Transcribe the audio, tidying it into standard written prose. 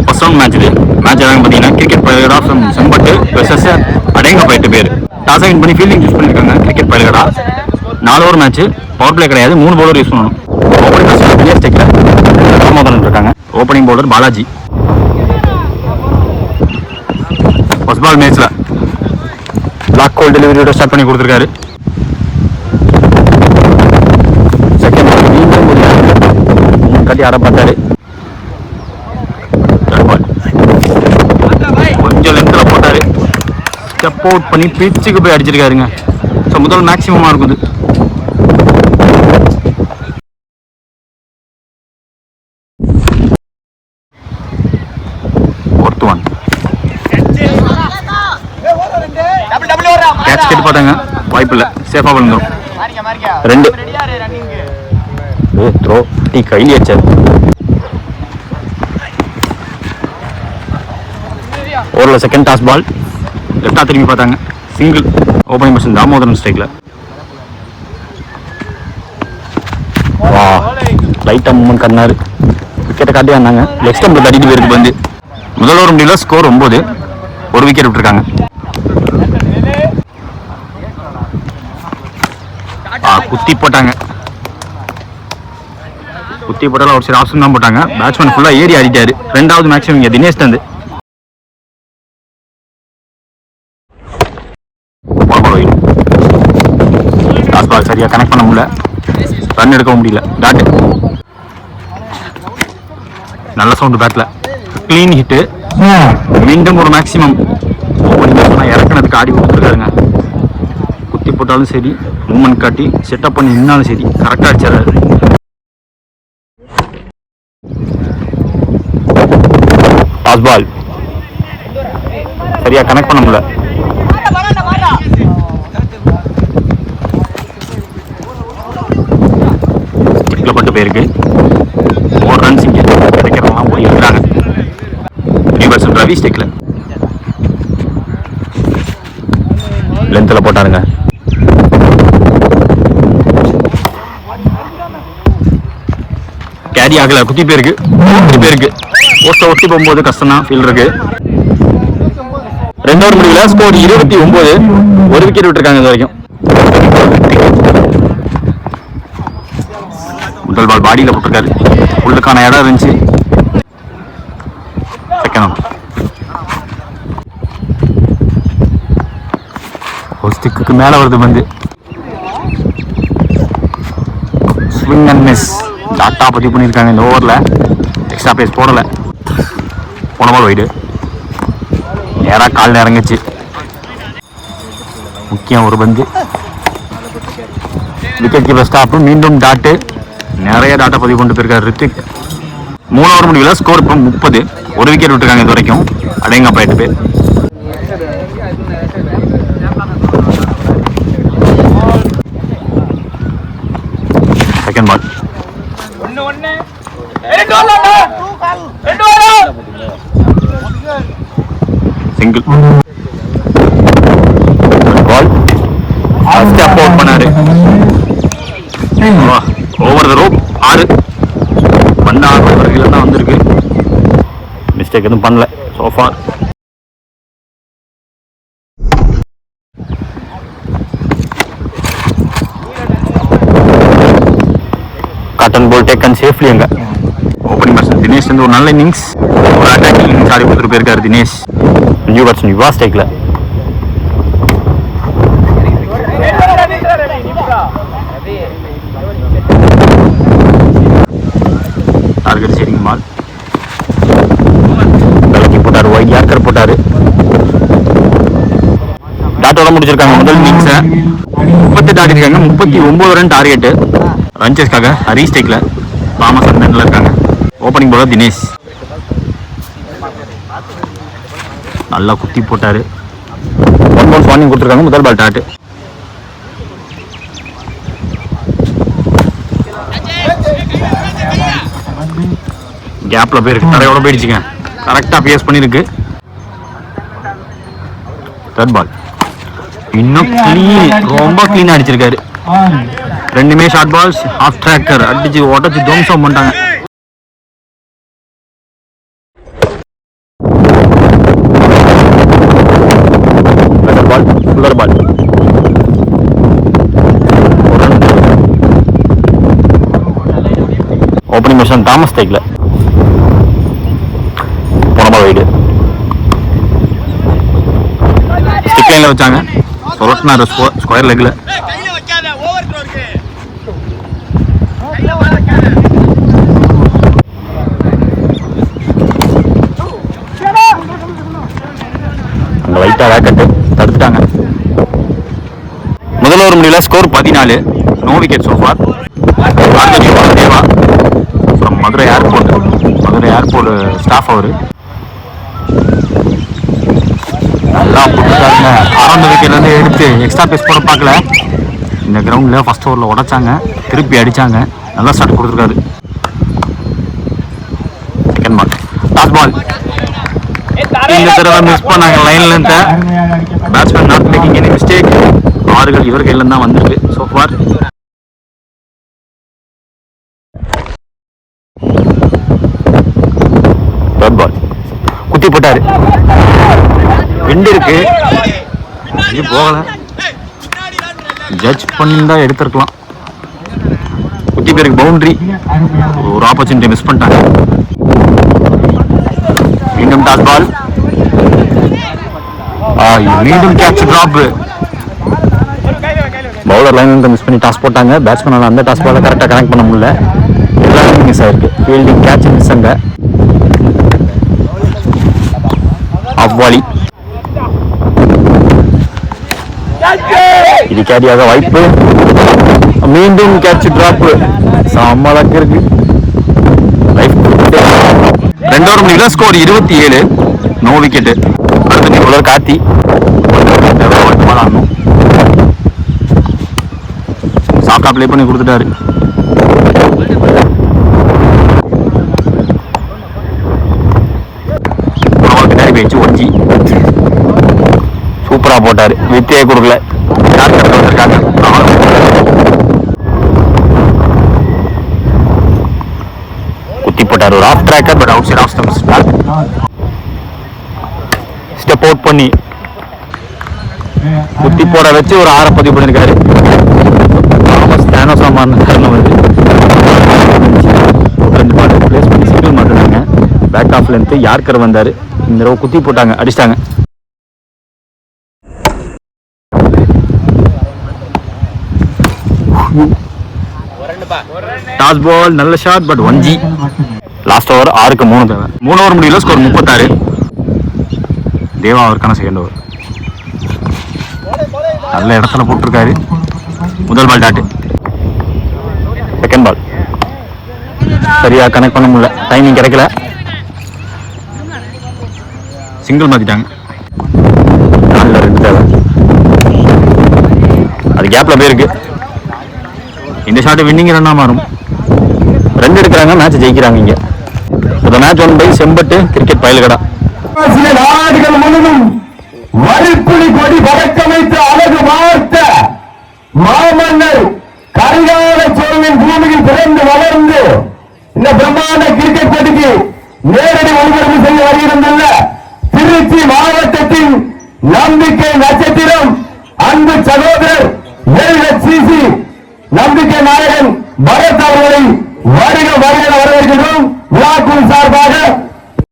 First round match இது. Match எதாவது பார்த்தீங்கன்னா கிரிக்கெட் பயிலகடா ஃப்ரம் செம்பட்டு வெர்சஸ் அடேங்கப்பா 8 பேர் டாஸ் வின் பண்ணி ஃபீல்டிங் யூஸ் பண்ணியிருக்காங்க. கிரிக்கெட் பயிலகடா 4 ஓவர் மேட்ச், பவர் பிளே கிடையாது, 3 பவுலர் யூஸ் பண்ணணும். ஓப்பனிங் இருக்காங்க. Opening bowler Balaji. First ball மேட்ச்ல பிளாக் கோல் டெலிவரியோட ஸ்டார்ட் பண்ணி கொடுத்துருக்காரு. செகண்ட் பால் மீண்டும் கட்டி ஆட பார்த்தாரு. கொஞ்சம் லென்த்ல போட்டாரு, ஸ்டெப் அவுட் பண்ணி பிச்சுக்கு போய் அடிச்சிருக்காருங்க. ஸோ முதல் மேக்சிமமாக இருக்குது. கேட்ச் கட்டி பார்த்தாங்க, வாய்ப்பு இல்லை, சேஃபாக விழுந்துடும். 2 த்ரோ டீ கையில் அடிச்சாரு. ஓவரில் செகண்ட் டாஸ் பால் லெஃப்டாக திரும்பி பார்த்தாங்க, சிங்கிள். ஓப்பனிங் பர்சன் தாமோதரன் ஸ்ட்ரைக்கில். வா லைட்டாக மூமெண்ட் கண்ணாரு, விக்கெட்டை காட்டி வந்தாங்க. லெக் ஸ்டம்பில் தட்டிட்டு போயிருக்கு பந்து. முதல் ஓவர் முடியல, ஸ்கோர் 9, 1 விக்கெட் விட்டுருக்காங்க. குத்தி போட்டாங்க, குத்தி போட்டாலும் ஒரு சரி ஆப்ஷன் தான் போட்டாங்க. பேட்ஸ்மேன் ஃபுல்லாக ஏறி ஆடிட்டாரு. 2வது மேக்ஸிமம் இங்கே தினேஷ் தந்து. டாஸ் பால் சரியாக கனெக்ட் பண்ண முடியல, ரன் எடுக்க முடியல. டாட் நல்ல சவுண்டு பேட்டில், க்ளீன் ஹிட்டு. மீண்டும் ஒரு மேக்ஸிமம் இறக்குனதுக்கு ஆடி கொடுத்துருக்காருங்க. குத்தி போட்டாலும் சரி, மூமெண்ட் காட்டி செட்டப் பண்ணி நின்னாலும் சரி, கரெக்டாக அடிச்சாரு. டாஸ் பால் சரியா கனெக்ட் பண்ண முடியல. ஸ்டிக்ல பட்டு போயிருக்கு. 4 ரன்ஸ் இங்கே கிடைக்கிறவங்களாம் போய் இருக்கிறாங்க. 3% ரவி ஸ்டிக்ல லென்த்தில் போட்டாருங்க. கேரி ஆகல, குத்தி போயிருக்கு. போஸ்ட்டை ஒட்டி போகும்போது கஷ்டம் தான் ஃபீல்டருக்கு. 2 ஓவர் முடியல, ஸ்கோர் 29, 1 விக்கெட் விட்டுருக்காங்க இது வரைக்கும். முதல் பால் பாடியில் போட்டிருக்காரு, உள்ளுக்கான இடம் இருந்துச்சு. செகண்ட் ஒரு ஸ்டிக்கு மேலே வருது வந்து. Swing and miss. டாட்டா பதிவு பண்ணியிருக்காங்க இந்த ஓவரில். எக்ஸ்ட்ரா பேஸ் போடலை. போன பால் வைடு, நேராக காலில் இறங்குச்சு. முக்கியம் ஒரு பந்து. Wicket keeper stop. மீண்டும் டாட்டு. நிறைய டாட்டா பதிவு கொண்டு போயிருக்காரு ரித்திக். 3 ஓவர் முடியல, ஸ்கோர் இப்போ 30, 1 விக்கெட் விட்டுருக்காங்க இது வரைக்கும். அடேங்கப்பா 8 பேர். Second ball single. Ball step out பண்ணாரு. Over the rope 6. பண்ண 6 வரைக்கும் தான் வந்திருக்கு. மிஸ்டேக் எதுவும் பண்ணல so far. Cotton ball taken safely. அங்க ஓப்பனிங் பர்சன் தினேஷ் வந்து ஒரு நல்ல இன்னிங்ஸ், ஒரு அட்டாக்கிங் இன்னிங்ஸ் ஆடி கொடுத்துட்டு போயிருக்காரு தினேஷ். நியூ பர்சன் யுவா ஸ்டேக்ல. டார்கெட் சரிங்க பால் விலக்கி போட்டாரு, ஒயிட் யார்கர் போட்டாரு. டாட்டோட முடிச்சிருக்காங்க முதல் இன்னிங்ஸை. 38 ஆடி இருக்காங்க. 39 ரன் டார்கெட்டு. ரன்சஸ்க்காக ஹரி ஸ்டேக்ல, தாமஸ் அண்டன்ல இருக்காங்க. ஓப்பனிங் பவுலர் தினேஷ் நல்லா குத்தி போட்டாரு. 1 பால் வார்னிங் கொடுத்துருக்காங்க. முதல் பால் டாட்டு. கேப்ல போயிருக்கு, தரையோட போயிடுச்சுங்க. கரெக்டா பேஸ் பண்ணிருக்கு. தேர்ட் பால் இன்னும் கிளீன், ரொம்ப கிளீனா அடிச்சிருக்காரு. 2மே ஷார்ட் பால்ஸ், ஆஃப் ட்ராக்கர் அடிச்சு உடச்சு துவம்சம் பண்ணிட்டாங்க. பேட்ஸ்மேன் தாமஸ் தைக்கல போனமா வைடு ஸ்டிக் லைன்ல வச்சாங்க சொலட்டினாரு ஸ்கொயர் லெக்ல அங்க லைட்டா வேக்கட்டு தடுத்துட்டாங்க முதல் ஓவர் முடியல score 14 no wicket so far Deva from Madurai airport staff அவரு நல்லா போட்டுருக்காங்க 6வது விக்கெட்லேருந்து எடுத்து எக்ஸ்ட்ரா பேஸ் போட பார்க்கல இந்த கிரவுண்டில் ஃபர்ஸ்ட் ஓவரில் உடைச்சாங்க திருப்பி அடித்தாங்க நல்லா ஸ்டார்ட் கொடுத்துருக்காரு செகண்ட் பால் டாஸ் பால் இந்த தடவை மிஸ் பண்ணாங்க லைன்ல இருந்த batsman not making any mistake ஆறுகள் இவர் கையில தான் வந்திருக்கு சோ ஃபார் தேர்ட் பால் குத்தி போட்டாரு விண்டு இருக்கு போகல ஜட்ஜ் பண்ணிருந்தா எடுத்திருக்கலாம் குத்தி பேருக்கு பவுண்டரி ஒரு ஆப்பர்ச்சுனிட்டி மிஸ் பண்ணிட்டாங்க மீண்டும் டாஸ் பால் மீண்டும் கேட்ச் டிராப் பவுலர் லைன் வந்து மிஸ் பண்ணி டாஸ் போட்டாங்க பேட்ஸ்மேனால அந்த டாஸ் பாலை கரெக்டாக கனெக்ட் பண்ண முடியல எல்லாமே மிஸ் ஆயிருக்கு ஃபீல்டிங் கேட்ச் மிஸ் அங்க ஆஃப் பாலி இது கேரியாக வாய்ப்பு மீண்டும் கேட்ச் டிராப் சம்மளக்கு இருக்கு ரெண்டு ஓவர் முடியல ஸ்கோர் 27 நோ விக்கெட் அடுத்த பவுலர் கார்த்தி சாஃப்டா ப்ளே பண்ணி கொடுத்துட்டாரு பின்னாடி போயிடுச்சு ஒஞ்சி சூப்பரா போட்டாரு வித்தியே கொடுக்கல வந்திருக்காங்க குத்தி போட்டாரு ஒரு off tracker but outside off stumps step out பண்ணி குத்தி போட வச்சு ஒரு 6 பதிவு பண்ணிருக்காரு ரெண்டு பால் பிளேஸ் பண்ணி சிங்கிள் மாட்டாங்க பேக் ஆஃப் லென்த் யார்கர் வந்தாரு இந்த தடவை குத்தி போட்டாங்க அடிச்சிட்டாங்க டாஸ் பால் நல்ல shot but 1G last over 6க்கு 3 தேவை 3 ஓவர் முடியல ஸ்கோர் 36 தேவா அவருக்கான செகண்ட் ஓவர் நல்ல இடத்துல போட்டிருக்காரு முதல் பால் டாட்டு செகண்ட் பால் சரியா கனெக்ட் பண்ண முடியல டைமிங் கிடைக்கல சிங்கிள் மாத்திட்டாங்க 4 தேவை அது கேப்ல போயிருக்கு இந்த ஷாட் வின்னிங் ரன்னா மாறும் 2 எடுக்கிறாங்க மேட்ச் ஜெயிக்கிறாங்க இங்க இந்த மேட்ச் 1 பை செம்பட்டு கிரிக்கெட் பயல்கடா நாடுகள் முழுவதும் வரிப்புலி கொடி பறக்கமைத்து அழகு வார்த்த மாமன்னர் கரிகால சோழனின் பூமியில் பிறந்து வளர்ந்து இந்த பிரம்மாண்ட கிரிக்கெட் போட்டிக்கு நேரடி ஒளிபரப்பு செய்ய வருகின்றன திருச்சி மாவட்டத்தின் நம்பிக்கை நட்சத்திரம் அன்பு சகோதரர் LHCC நம்பிக்கை நாயகன் பரத் அவர்களை வருக வருக வரவேற்கிறோம் விழாக்குழு சார்பாக